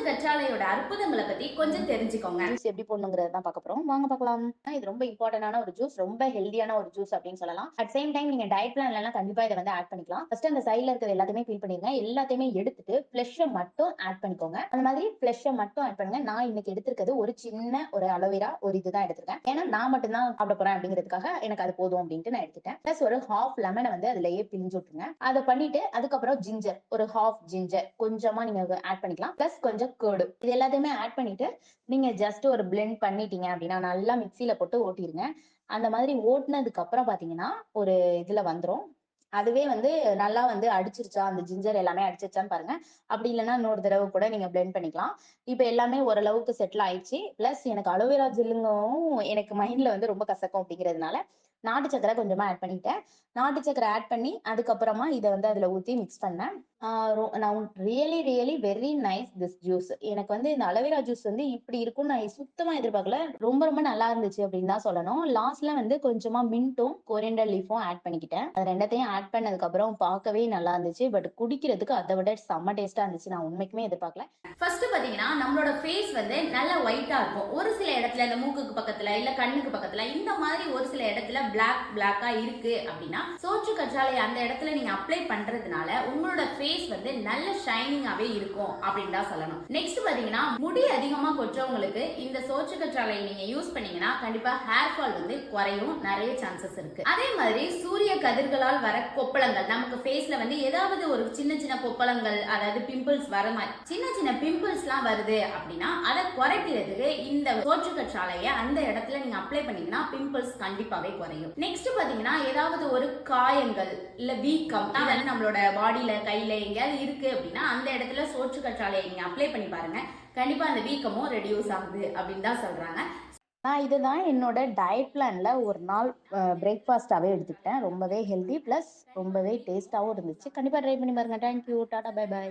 கற்றாழையோட அற்புதங்களை பத்தி கொஞ்சம் தெரிஞ்சுக்கோங்க. ஜூஸ் எப்படி போடணுங்கிறத தான் பார்க்க போறோம். வாங்க பார்க்கலாம். இது ரொம்ப இம்பார்ட்டன்டான ஒரு ஜூஸ். ரொம்ப ஹெல்தியான ஒரு ஜூஸ் அப்படின்னு சொல்லலாம். அட் சேம் டைம் நீங்க டயட் பிளான்லலாம் கண்டிப்பா இத வந்து ஆட் பண்ணிக்கலாம். ஃபர்ஸ்ட் அந்த சைடுல இருக்கிறது எல்லாத்தையுமே பீல் பண்ணிருங்க. எல்லாத்தையுமே எடுத்துட்டு ஃப்ளெஷ்ஷ மட்டும் ஆட் பண்ணிக்கோங்க. அந்த மாதிரி ஃப்ளெஷ்ஷ மட்டும் ஆட் பண்ணுங்க. நான் இன்னைக்கு எடுத்திருக்கிறது ஒரு சின்ன ஒரு அலோவேரா ஒரு இதுதான் எடுத்திருக்கேன். ஏன்னா நான் மட்டும் தான் சாப்பிட போறேன் அப்படிங்கிறதுக்காக எனக்கு அது போதும் அப்படின்ட்டு நான் எடுத்துட்டேன். பிளஸ் ஒரு ஹாஃப் லெமனை வந்து அதுலயே பிழிஞ்சு விட்டுருங்க. அதை பண்ணிட்டு அதுக்கப்புறம் ஜிஞ்சர் ஒரு ஹாஃப் ஜிஞ்சர் கொஞ்சமா நீங்க ஆட் பண்ணிக்கலாம். பிளஸ் கொஞ்சம் கேர்டு இது எல்லாத்தையுமே ஆட் பண்ணிட்டு நீங்க ஜஸ்ட் ஒரு பிளெண்ட் பண்ணிட்டீங்க அப்படின்னா நல்லா மிக்சியில போட்டு ஓட்டிருங்க. அந்த மாதிரி ஓட்டுனதுக்கு அப்புறம் பாத்தீங்கன்னா ஒரு இதுல வந்துரும். அதுவே வந்து நல்லா வந்து அடிச்சிருச்சா அந்த ஜிஞ்சர் எல்லாமே அடிச்சிருச்சான்னு பாருங்க. அப்படி இல்லைன்னா இன்னொரு தடவை கூட நீங்க பிளெண்ட் பண்ணிக்கலாம். இப்ப எல்லாமே ஓரளவுக்கு செட்டில் ஆயிடுச்சு. பிளஸ் எனக்கு அலோவேரா ஜெல்லுங்கவும் எனக்கு மைண்ட்ல வந்து ரொம்ப கசக்கும் அப்படிங்கிறதுனால நாட்டு சக்கரை கொஞ்சமா ஆட் பண்ணிட்டேன். நாட்டு சக்கரை ஆட் பண்ணி அதுக்கப்புறமா இதை வந்து அதுல ஊத்தி மிக்ஸ் பண்ணேன். நான் really really very nice this juice. எனக்கு வந்து இந்த அலோவேரா ஜூஸ் வந்து இப்படி இருக்கும்னு நான் சுத்தமா எதிர்பார்க்கல. ரொம்ப ரொம்ப நல்லா இருந்துச்சு அப்படின்னு தான் சொல்லணும். லாஸ்ட்ல வந்து கொஞ்சமா மின்ட்டும் கொரியண்டர் லீஃபும் ஆட் பண்ணிக்கிட்டேன். அது ரெண்டத்தையும் ஆட் பண்ணதுக்கு அப்புறம் பார்க்கவே நல்லா இருந்துச்சு. பட் குடிக்கிறதுக்கு அதை விட செம்ம டேஸ்டா இருந்துச்சு. நான் உண்மைக்குமே எதிர்பார்க்கல. ஃபர்ஸ்ட் பாத்தீங்கன்னா நம்மளோட ஃபேஸ் வந்து நல்லா ஒயிட்டா இருக்கும். ஒரு சில இடத்துல இந்த மூக்குக்கு பக்கத்துல இல்ல கண்ணுக்கு பக்கத்துல இந்த மாதிரி ஒரு சில இடத்துல பிளாக்கா இருக்கு அப்படின்னா சோற்று கற்றாழை அந்த இடத்துல நீங்க அப்ளை பண்றதுனால உங்களோட ஃபேஸ் வந்து நல்ல ஷைனிங்காவே இருக்கும் அப்படின்னு தான் சொல்லணும். நெக்ஸ்ட் பாத்தீங்கன்னா முடி அதிகமா கொற்றவங்களுக்கு இந்த சோற்று கற்றாழை நீங்க யூஸ் பண்ணீங்கன்னா கண்டிப்பா ஹேர் ஃபால் வந்து குறையும் நிறைய சான்சஸ் இருக்கு. அதே மாதிரி சூரிய கதிர்களால் வர கொப்பளங்கள் நமக்கு ஃபேஸ்ல வந்து ஏதாவது ஒரு சின்ன சின்ன கொப்பளங்கள் அதாவது பிம்பிள்ஸ் வர மாதிரி சின்ன சின்ன பிம்பிள்ஸ்லாம் வருது அப்படின்னா அதை குறைக்கிறதுக்கு இந்த சோற்று கற்றாழையை அந்த இடத்துல நீங்க அப்ளை பண்ணீங்கன்னா பிம்பிள்ஸ் கண்டிப்பாவே குறையும். நெக்ஸ்ட் பாத்தீங்கன்னா ஏதாவது ஒரு காயங்கள் இல்ல வீக்கம் அதாவது நம்மளோட பாடியில கையில எங்கேயாவது இருக்கு அப்படின்னா அந்த இடத்துல சோற்று கற்றாழையை நீங்க அப்ளை பண்ணி பாருங்க. கண்டிப்பா அந்த வீக்கமும் ரெடியூஸ் ஆகுது அப்படின்னு தான் சொல்றாங்க. நான் இதுதான் என்னோட டயட் பிளான்ல ஒரு நாள் பிரேக்ஃபாஸ்டாவே எடுத்துக்கிட்டேன். ரொம்பவே ஹெல்தி பிளஸ் ரொம்பவே டேஸ்டாவும் இருந்துச்சு. கண்டிப்பா ட்ரை பண்ணி பாருங்க. தேங்க்யூ. Tata bye by.